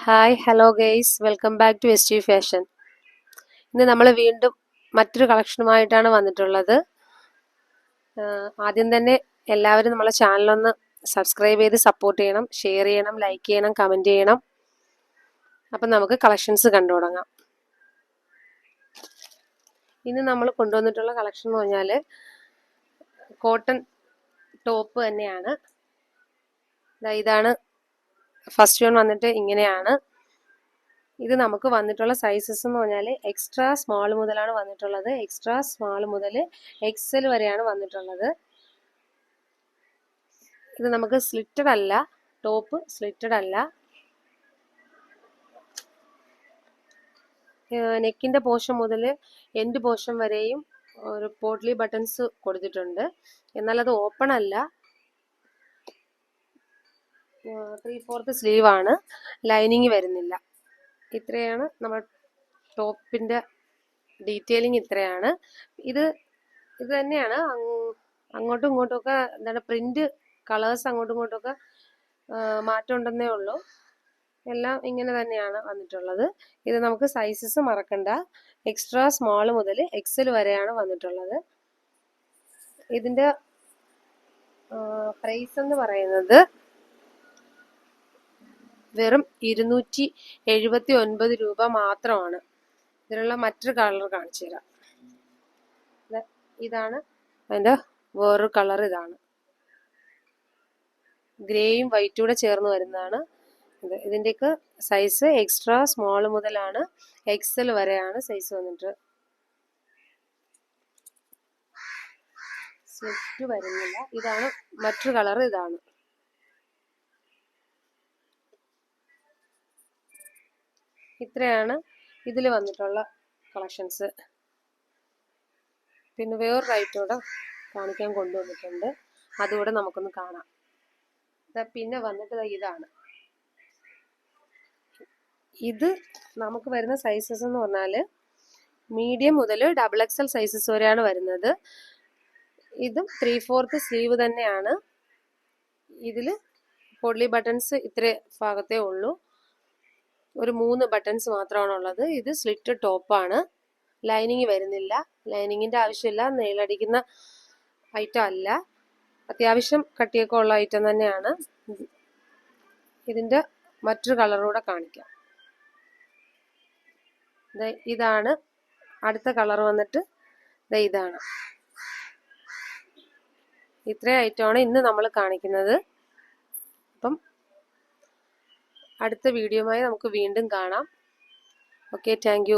Hi hello guys, welcome back to ST fashion. ഇന്ന് നമ്മൾ വീണ്ടും മറ്റൊരു കളക്ഷനുമായിട്ടാണ് വന്നിട്ടുള്ളത്. ആദ്യം തന്നെ എല്ലാവരും നമ്മളെ ചാനലൊന്ന് സബ്സ്ക്രൈബ് ചെയ്ത് സപ്പോർട്ട് ചെയ്യണം, ഷെയർ ചെയ്യണം, ലൈക്ക് ചെയ്യണം, കമൻറ്റ് ചെയ്യണം. അപ്പം നമുക്ക് കളക്ഷൻസ് കണ്ടു തുടങ്ങാം. ഇന്ന് നമ്മൾ കൊണ്ടുവന്നിട്ടുള്ള കളക്ഷൻ എന്ന് പറഞ്ഞാൽ കോട്ടൺ ടോപ്പ് തന്നെയാണ്. ഇതാണ് ഫസ്റ്റ് വൺ വന്നിട്ട് ഇങ്ങനെയാണ്. ഇത് നമുക്ക് വന്നിട്ടുള്ള സൈസസ് എന്ന് പറഞ്ഞാൽ എക്സ്ട്രാ സ്മാൾ മുതലാണ് വന്നിട്ടുള്ളത്. എക്സ്ട്രാ സ്മാൾ മുതൽ XL വരെയാണ് വന്നിട്ടുള്ളത്. ഇത് നമുക്ക് സ്ലിറ്റഡ് അല്ല, ടോപ്പ് സ്ലിറ്റഡ് അല്ല. നെക്കിന്റെ പോർഷൻ മുതൽ എൻഡ് പോർഷൻ വരെയും ഒരു പോട്ട്ലി ബട്ടൺസ് കൊടുത്തിട്ടുണ്ട്. എന്നാൽ അത് ഓപ്പൺ അല്ല, 3/4 സ്ലീവ് ആണ്. ലൈനിങ് വരുന്നില്ല. ഇത്രയാണ് നമ്മുടെ ടോപ്പിന്റെ ഡീറ്റെയിലിംഗ്. ഇത്രയാണ്. ഇത് തന്നെയാണ്. അങ്ങോട്ടും ഇങ്ങോട്ടും ഒക്കെ എന്താണ് പ്രിന്റ് കളേഴ്സ് അങ്ങോട്ടും ഇങ്ങോട്ടും ഒക്കെ മാറ്റം ഉണ്ടെന്നേ ഉള്ളൂ. എല്ലാം ഇങ്ങനെ തന്നെയാണ് വന്നിട്ടുള്ളത്. ഇത് നമുക്ക് സൈസസ് മറക്കണ്ട, എക്സ്ട്രാ സ്മോൾ മുതൽ XL വരെയാണ് വന്നിട്ടുള്ളത്. ഇതിന്റെ പ്രൈസ് എന്ന് പറയുന്നത് വെറും 279 രൂപ മാത്രമാണ്. ഇതിനുള്ള മറ്റൊരു കളർ കാണിച്ചു തരാം. ഇതാണ് അതിന്റെ വേറൊരു കളർ. ഇതാണ് ഗ്രേയും വൈറ്റും കൂടെ ചേർന്ന് വരുന്നതാണ്. ഇതിന്റെയൊക്കെ സൈസ് എക്സ്ട്രാ സ്മോൾ മുതലാണ് XL വരെയാണ് സൈസ് വന്നിട്ട്. സ്ലിറ്റ് വരുന്നില്ല. ഇതാണ് മറ്റൊരു കളർ. ഇതാണ് ഇത്രയാണ് ഇതിൽ വന്നിട്ടുള്ള കളക്ഷൻസ്. പിന്നെ വേറൊരു ഐറ്റം കൂടെ കാണിക്കാൻ കൊണ്ടുവന്നിട്ടുണ്ട്, അതുകൂടെ നമുക്കൊന്ന് കാണാം. പിന്നെ വന്നിട്ട് ഇതാണ്. ഇത് നമുക്ക് വരുന്ന സൈസസ് എന്ന് പറഞ്ഞാൽ മീഡിയം മുതൽ XXL സൈസസ് വരെയാണ് വരുന്നത്. ഇതും 3/4 സ്ലീവ് തന്നെയാണ്. ഇതിൽ പൊള്ളി ബട്ടൺസ് ഇത്ര ഭാഗത്തേ ഉള്ളൂ. ഒരു 3 ബട്ടൺസ് മാത്രമാണ് ഉള്ളത്. ഇത് സ്ലിറ്റ് ടോപ്പാണ്. ലൈനിങ് വരുന്നില്ല. ലൈനിങ്ങിന്റെ ആവശ്യമില്ല. നെയിലടിക്കുന്ന ഐറ്റം അല്ല. അത്യാവശ്യം കട്ടിയൊക്കെ ഉള്ള ഐറ്റം തന്നെയാണ്. ഇതിന്റെ മറ്റൊരു കളറൂടെ കാണിക്കാം. ഇതാണ് അടുത്ത കളർ വന്നിട്ട്. ഇതാണ്. ഇത്രയും ഐറ്റമാണ് ഇന്ന് നമ്മൾ കാണിക്കുന്നത്. അപ്പം അടുത്ത വീഡിയോയുമായി നമുക്ക് വീണ്ടും കാണാം. Okay, thank you.